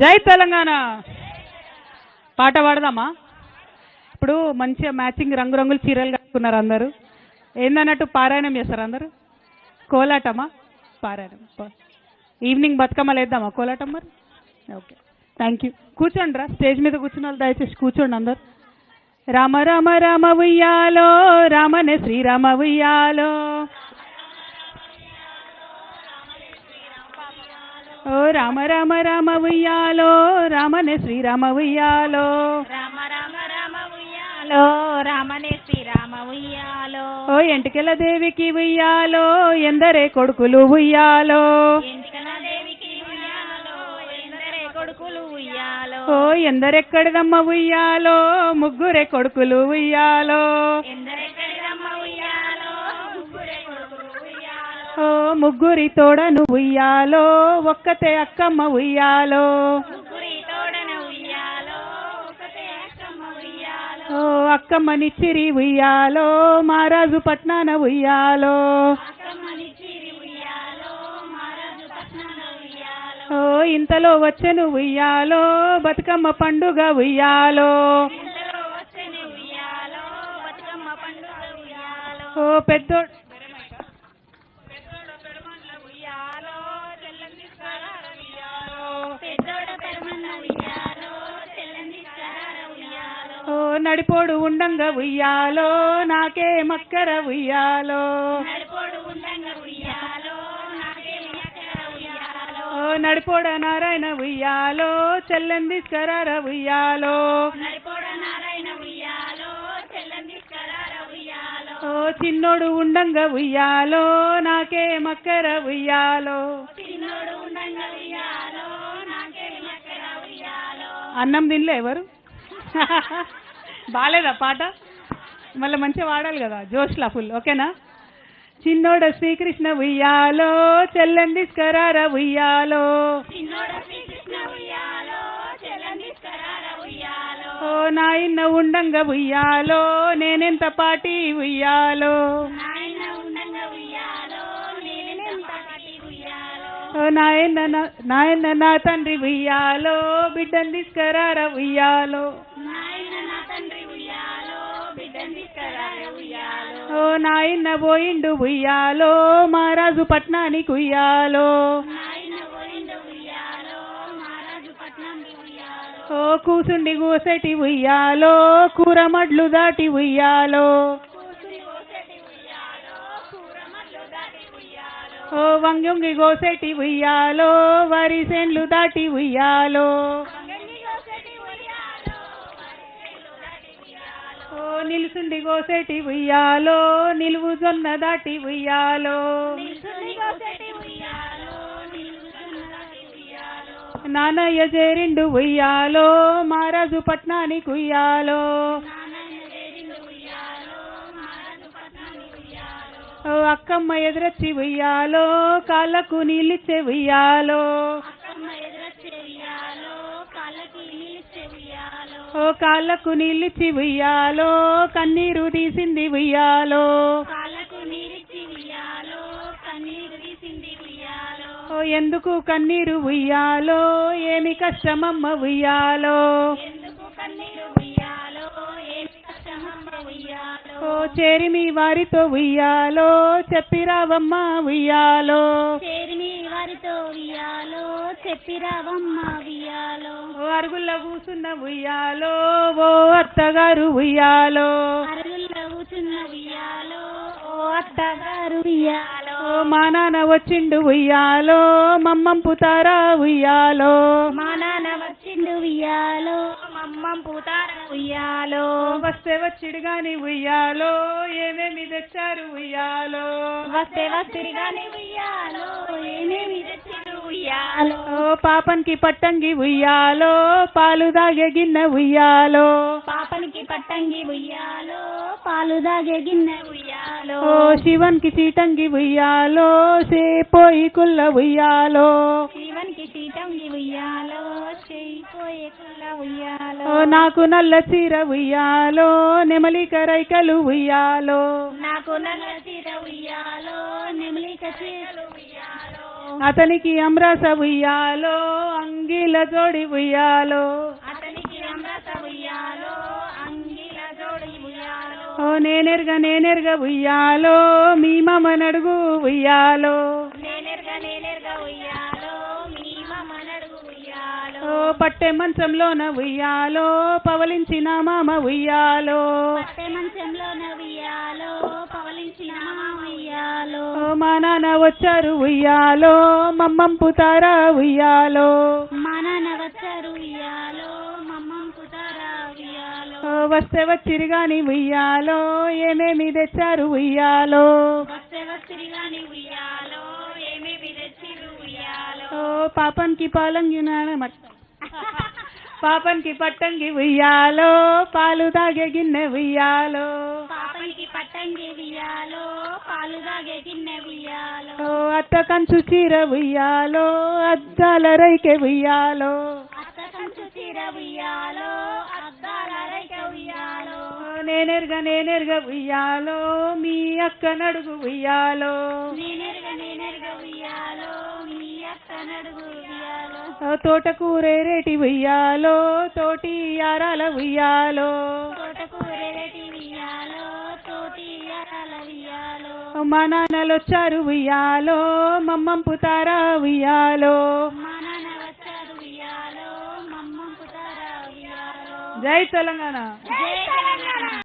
జై తెలంగాణ. పాట పాడదామా? ఇప్పుడు మంచిగా మ్యాచింగ్ రంగురంగుల చీరలు కట్టుకున్నారు అందరూ. ఏందన్నట్టు పారాయణం చేస్తారు అందరూ. కోలాటమా? పారాయణం. ఈవినింగ్ బతుకమ్మ లేద్దామా కోలాటం మరి? Okay, thank you. కూర్చోండి రా, స్టేజ్ మీద కూర్చున్న వాళ్ళు దయచేసి కూర్చోండి అందరు. రామ రామ రామ ఉయ్యాలో, రామనే శ్రీరామ ఉయ్యాలో, ఓ రామ రామ రామ ఉయ్యాలో, రామనే శ్రీరామ ఉయ్యాలో, రామ రామ రామ ఉయ్యాలో, రామనే శ్రీరామ ఉయ్యాలో, ఓ ఎంటికల దేవికి ఉయ్యాలో, ఎందరే కొడుకులు ఉయ్యాలో, ఎంటికల దేవికి ఉయ్యాలో, ఎందరే కొడుకులు ఉయ్యాలో, ఓ ఎందరెక్కడిదమ్మ ఉయ్యాలో, ముగ్గురే కొడుకులు ఉయ్యాలో, ఎందరెక్కడిదమ్మ ఉయ్యాలో, ముగ్గురే కొడుకులు ఉయ్యాలో, ఓ ముగ్గురి తోడను ఉయ్యాలో, ఒక్కతే అక్కమ్మ ఉయ్యాలో, ముగ్గురి తోడన ఉయ్యాలో, ఒకటే అక్కమ్మ ఉయ్యాలో, ఓ అక్కమ్మనిచ్చిరి ఉయ్యాలో, మహారాజు పట్నాన ఉయ్యాలో, అక్కమ్మని చిరి ఉయ్యాలో, మహారాజు పట్నాన ఉయ్యాలో, ఓ ఇంతలో వచ్చెను ఉయ్యాలో, బతుకమ్మ పండుగ ఉయ్యాలో, ఇంతలో వచ్చెను ఉయ్యాలో, బతుకమ్మ పండుగ ఉయ్యాలో, ఓ పెద్దోడు ఉయ్యాలో, చెల్లంది సరార ఉయ్యాలో, పెద్దోడ పెరమన్న ఉయ్యాలో, చెల్లంది సరార ఉయ్యాలో, ఓ నడిపోడు ఉండంగా ఉయ్యాలో, నాకే మక్కర ఉయ్యాలో, నడిపోడు ఉండంగా ఉయ్యాలో, నాకే మక్కర ఉయ్యాలో, ఓ నడిపోడ నారాయణ ఉయ్యాలో, చెల్లెంది కరార ఉయ్యాలో, నడిపోడ నారాయణ ఉయ్యాలో, చెల్లంది సరార ఉయ్యాలో, ఓ చిన్నోడు ఉండంగా ఉయ్యాలో, నాకే మక్కర ఉయ్యాలో. చిన్నోడు ఉండంగా ఉయ్యాలో, నాకే మక్కర ఉయ్యాలో, అన్నం తినలే ఎవరు? బాలేదా పాట? మళ్ళీ మంచిగా వాడాలి కదా, జోష్లా ఫుల్. ఓకేనా? చిన్నోడ శ్రీకృష్ణ ఉయ్యాలో, చెల్లెంది కరార ఉయ్యాలో, చిన్నోడ శ్రీకృష్ణ ఉయ్యాలో, చెల్లంది సరార ఉయ్యాలో, ఓ నాయన్న ఉండంగా ఉయ్యాలో, నేనెంత పాటి ఉయ్యాలో, నాయన ఉండంగా ఉయ్యాలో, నేనెంత పాటి ఉయ్యాలో, ఓ నాయన్న నా తండ్రి ఉయ్యాలో, బిడ్డని తీసుకరార ఉయ్యాలో, నాయన నా తండ్రి ఉయ్యాలో, బిడ్డని తీసుకురార ఉయ్యాలో, ఓ నాయన్న పోయిండు ఉయ్యాలో, మహారాజు పట్నానికి ఉయ్యాలో, నాయన పోయిండు ఉయ్యాలో, మహారాజు పట్నంకి ఉయ్యాలో, ఓ కూసుండి గోసెటి ఉయ్యాలో, కూరమడ్లు దాటి ఉయ్యాలో, కూసుని కోసటి ఉయ్యాలో, కూరమల్లు దాటి ఉయ్యాలో, ఓ వంగి గోసెటి ఉయ్యాలో, వరి సేన్లు దాటి ఉయ్యాలో, గంగి కోసటి ఉయ్యాలో, వరిసేలు దాటి ఉయ్యాలో, ఓ నిలుసుండి గోసెటి ఉయ్యాలో, నిలువు జొన్న దాటి ఉయ్యాలో, నిల్చుని కోసటి ఉయ్యాలో, నిలుచున్న దాటి ఉయ్యాలో, నానయ్య చేరిండు ఉయ్యాలో, మహారాజు పట్నానికి ఉయ్యాలో, నానన్న చేరిండు ఉయ్యాలో, మహారాజు పట్నానికి ఉయ్యాలో, ఓ అక్కమ్మ ఎదురొచ్చి ఉయ్యాలో, కాళ్ళకు నీళ్ళిచ్చే ఉయ్యాలో, అక్కమ్మ ఎదురొచ్చే ఉయ్యాలో, కాళ్ళకి నిలిచే ఉయ్యాలో, ఓ కాళ్ళకు నీళ్ళిచ్చి ఉయ్యాలో, కన్నీరు తీసింది ఉయ్యాలో, కాళ్ళకు నీరిచ్చి ఉయ్యాలో, కన్నీరు తీసింది ఉయ్యాలో, ఓ ఎందుకు కన్నీరు ఉయ్యాలో, ఏమి కష్టమమ్మ ఉయ్యాలో, ఎందుకు కన్నీరు ఉయ్యాలో, ఏమి కష్టమమ్మ ఉయ్యాలో, ఓ చేరిమి వారితో ఉయ్యాలో, చెప్పిరావమ్మ ఉయ్యాలో, చేరిని వారితో ఉయ్యాలో, చెప్పిరావమ్మ ఉయ్యాలో, ఓ అరుగుల్ల కూసున్న ఉయ్యాలో, ఓ అత్తగారు ఉయ్యాలో, అరుగుల్లో కూర్చున్న ఉయ్యాలో, ఓ అత్తగారు ఉయ్యాలో, ఓ మా నాన్న వచ్చిండు ఉయ్యాలో, మమ్మం పుతారా ఉయ్యాలో, మా నాన్న వచ్చిండు ఉయ్యాలో, మమ్మం పూతార ఉయ్యాలో, వస్తే వచ్చిడు గాని ఉయ్యాలో, ఏమేమి తెచ్చారు ఉయ్యాలో, వస్తే వస్తిరిగాని ఉయ్యాలో, ఏమేమి తెచ్చిరు ఉయ్యాలో, ఓ పాపన్కి పట్టంగి ఉయ్యాలో, పాలు దాగే గిన్నె ఉయ్యాలో, పాపనికి పట్టంగి ఉయ్యాలో, పాలు దాగే గిన్నె ఉయ్యాలో, ఓ శివన్కి చీటంగి ఉయ్యాలో, సేపోయి కుల్ల ఉయ్యాలో, శివనికి చీటంగి ఉయ్యాలో, చేయిపోయే కుల్ల ఉయ్యాలో, ఓ నాకు నల్ల చీర ఉయ్యాలో, నెమలిక రైకలు ఉయ్యాలో, నాకు నల్ల చీర ఉయ్యాలో, నెమలిక చీరలు ఉయ్యాలో, ఓ అతనికి అమ్రస ఉయ్యాలో అంగిల జోడి ఉయ్యాలో అతనికి అమృత ఉయ్యాలో అంగిల జోడి ఉయ్యాలో ఓ నేనెరగ ఉయ్యాలో మీ మమ నడుగు ఉయ్యాలో నేనెరగా ఉయ్యాలో మీ మమ్మ నడుగు ఉయ్యాలో ఓ పట్టె మంచంలోన ఉయ్యాలో పవలించిన మామ ఉయ్యాలో పట్టె మంచంలోన ఉయ్యాలో పవలించిన మామ ఉయ్యాలో ఓ మా నాన్న వచ్చారు ఉయ్యాలో మమ్మం పుతారా ఉయ్యాలో మా నాన్న వచ్చారు ఉయ్యాలో మమ్మం పుతారా ఉయ్యాలో ఓ వస్తే వచ్చిరి గాని ఉయ్యాలో ఏమేమి తెచ్చారు ఉయ్యాలో వస్తే వస్తిరిగాని ఉయ్యాలో ఏమేమి తెచ్చిరు ఉయ్యాలో ఓ పాపన్కి పాలంగి పాపన్కి పట్టంగి ఉయ్యాలో పాలు తాగే గిన్నె ఉయ్యాలో పాపనికి పట్టంగి ఉయ్యాలో పాలు తాగే గిన్నె ఉయ్యాలో ఓ అత్త కంచు చీర ఉయ్యాలో అద్దాల రైకె ఉయ్యాలో అత్త కంచు చీర ఉయ్యాలో అద్దాల రైక ఉయ్యాలో ఓ నేనెరగ ఉయ్యాలో మీ అక్క నడుగు ఉయ్యాలో నేనెరగా ఉయ్యాలో మీ అక్క నడుగు ఉయ్యాలో ఓ తోటకూరేటి ఉయ్యాలో తోటి యారాల ఉయ్యాలో తోటకూరేటి ఉయ్యాలో తోటి ఎరాల ఉయ్యాలో ఓ మా నాన్నలొచ్చారు ఉయ్యాలో మమ్మం పుతారా ఉయ్యాలో మా నాన్న వచ్చారు ఉయ్యాలో మమ్మం పుతారా ఉయ్యాలో జై తెలంగాణ జై తెలంగాణ.